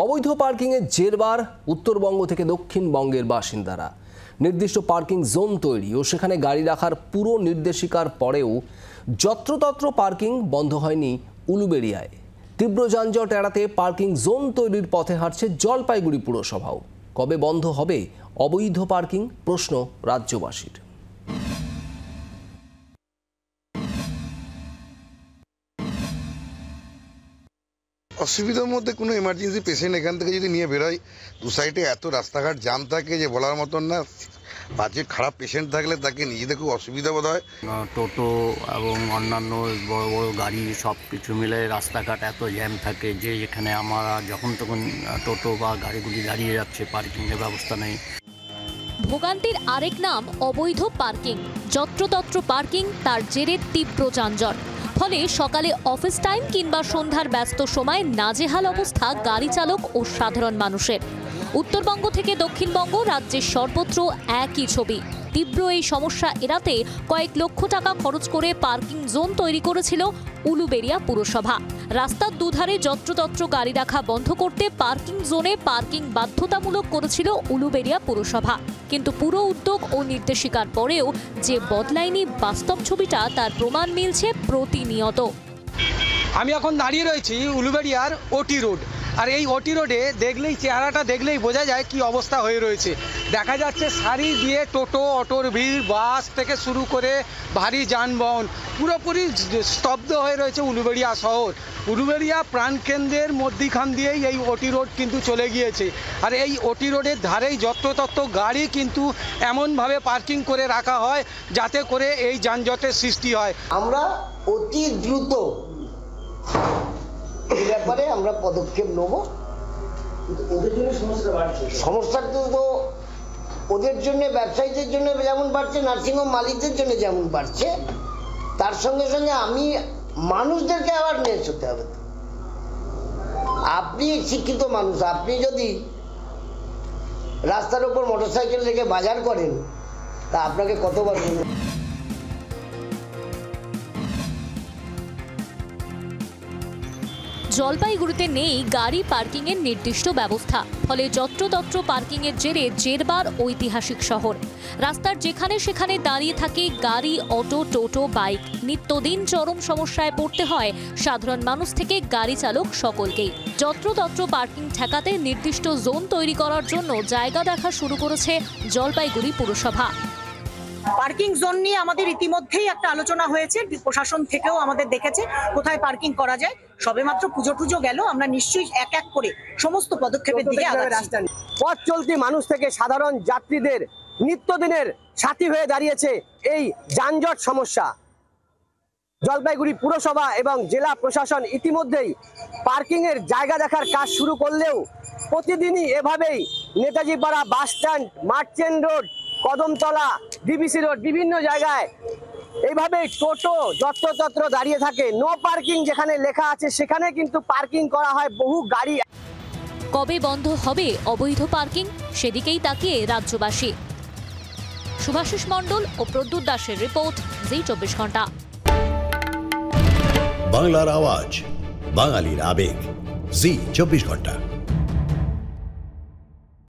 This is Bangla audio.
অবৈধ পার্কিংয়ে জেরবার উত্তরবঙ্গ থেকে দক্ষিণবঙ্গের বাসিন্দারা। নির্দিষ্ট পার্কিং জোন তৈরি ও সেখানে গাড়ি রাখার পুরো নির্দেশিকার পরেও যত্রতত্র পার্কিং বন্ধ হয়নি উলুবেড়িয়ায়। তীব্র যানজট এড়াতে পার্কিং জোন তৈরির পথে হাঁটছে জলপাইগুড়ি পুরসভাও। কবে বন্ধ হবে অবৈধ পার্কিং, প্রশ্ন রাজ্যবাসীর। অসুবিধার মধ্যে কোনো এমার্জেন্সি পেশেন্ট এখান থেকে যদি নিয়ে বেরোয়, দু সাইডে এত রাস্তাঘাট জাম থাকে যে বলার মতন না। বাজে খারাপ পেশেন্ট থাকলে তাকে নিজেদের খুব অসুবিধা বোধ হয়। টোটো এবং অন্যান্য বড় বড় গাড়ি সব কিছু মিলে রাস্তাঘাট এত জ্যাম থাকে যে এখানে আমরা যখন তখন টোটো বা গাড়িগুলি দাঁড়িয়ে যাচ্ছে, পার্কিংয়ের ব্যবস্থা নেই। ভোগান্তির আরেক নাম অবৈধ পার্কিং। যত্রতত্র পার্কিং, তার জেরে তীব্র যানজট। ফলে সকালে অফিস টাইম কিংবা সন্ধ্যার ব্যস্ত সময় নাজেহাল অবস্থা গাড়ি চালক ও সাধারণ মানুষের। উত্তরবঙ্গ থেকে দক্ষিণবঙ্গ, রাজ্যের সর্বত্র একই ছবি। তীব্র এই সমস্যা এড়াতে কয়েক লক্ষ টাকা খরচ করে পার্কিং জোন তৈরি করেছিল উলুবেড়িয়া পুরসভা। রাস্তার দুধারে যত্রতত্র গাড়ি রাখা বন্ধ করতে পার্কিং জোনে পার্কিং বাধ্যতামূলক করেছিল উলুবেড়িয়া পুরসভা। কিন্তু পুরো উদ্যোগ ও নির্দেশিকার পরেও যে বদলায়নি বাস্তব ছবিটা, তার প্রমাণ মিলছে প্রতিনিয়ত। আমি এখন দাঁড়িয়ে রয়েছি উলুবেড়িয়ার ওটি রোড। আর এই ওটি রোডে দেখলেই, চেহারাটা দেখলেই বোঝা যায় কি অবস্থা হয়ে রয়েছে। দেখা যাচ্ছে সারি দিয়ে টোটো, অটোর ভিড়, বাস থেকে শুরু করে ভারী যানবাহন পুরোপুরি স্তব্ধ হয়ে রয়েছে উলুবেড়িয়া শহর। উলুবেড়িয়া প্রাণকেন্দ্রের মধ্যিখান দিয়েই এই ওটি রোড কিন্তু চলে গিয়েছে। আর এই ওটি রোডের ধারেই যত্রতত্র গাড়ি কিন্তু এমনভাবে পার্কিং করে রাখা হয় যাতে করে এই যানজটের সৃষ্টি হয়। আমরা অতি দ্রুত এই ব্যাপারে আমরা পদক্ষেপ নেব। সমস্যা তো ওদের জন্য, ব্যবসায়ীদের জন্য যেমন বাড়ছে, নার্সিংহোম মালিকদের জন্য যেমন বাড়ছে, তার সঙ্গে সঙ্গে আমি মানুষদেরকে অ্যাওয়ারনেস হতে হবে। আপনি শিক্ষিত মানুষ, আপনি যদি রাস্তার উপর মোটরসাইকেল রেখে বাজার করেন, তা আপনাকে কতবার বলবেন। জলপাইগুড়িতে নেই গাড়ি পার্কিংয়ের নির্দিষ্ট ব্যবস্থা। ফলে যত্রতত্র পার্কিংয়ের জেরে জেরবার ঐতিহাসিক শহর। রাস্তার যেখানে সেখানে দাঁড়িয়ে থাকে গাড়ি, অটো, টোটো, বাইক। নিত্যদিন চরম সমস্যায় পড়তে হয় সাধারণ মানুষ থেকে গাড়ি চালক সকলকেই। যত্রতত্র পার্কিং ঠেকাতে নির্দিষ্ট জোন তৈরি করার জন্য জায়গা দেখা শুরু করেছে জলপাইগুড়ি পুরসভা। পার্কিং জোন নিয়ে আমাদের ইতিমধ্যেই একটা আলোচনা হয়েছে, প্রশাসন থেকেও আমাদের দেখেছে কোথায় পার্কিং করা যায়। সবেমাত্র পুজো গেল, আমরা নিশ্চয়ই এক এক করে সমস্ত পদক্ষেপের দিকে আগাচ্ছি। পথ চলতি মানুষ থেকে সাধারণ যাত্রীদের নিত্যদিনের সাথী হয়ে দাঁড়িয়েছে এই যানজট সমস্যা। জলপাইগুড়ি পুরসভা এবং জেলা প্রশাসন ইতিমধ্যেই পার্কিং এর জায়গা দেখার কাজ শুরু করলেও প্রতিদিনই এভাবেই নেতাজি পাড়া bus stand, merchant road, Kadamtala, DBC road, বিভিন্ন জায়গায় এইভাবে টোটো যত্রতত্র দাঁড়িয়ে থাকে। নো পার্কিং যেখানে লেখা আছে সেখানে কিন্তু পার্কিং করা হয় বহু গাড়ি। কবে বন্ধ হবে অবৈধ পার্কিং, সেদিকেই তাকিয়ে রাজ্যবাসী। শুভাশিস মণ্ডল ও প্রদ্যুৎ দাসের রিপোর্ট, জি 24 ঘন্টা। বাংলার আওয়াজ, বাঙালির আবেগ, জি 24 ঘন্টা।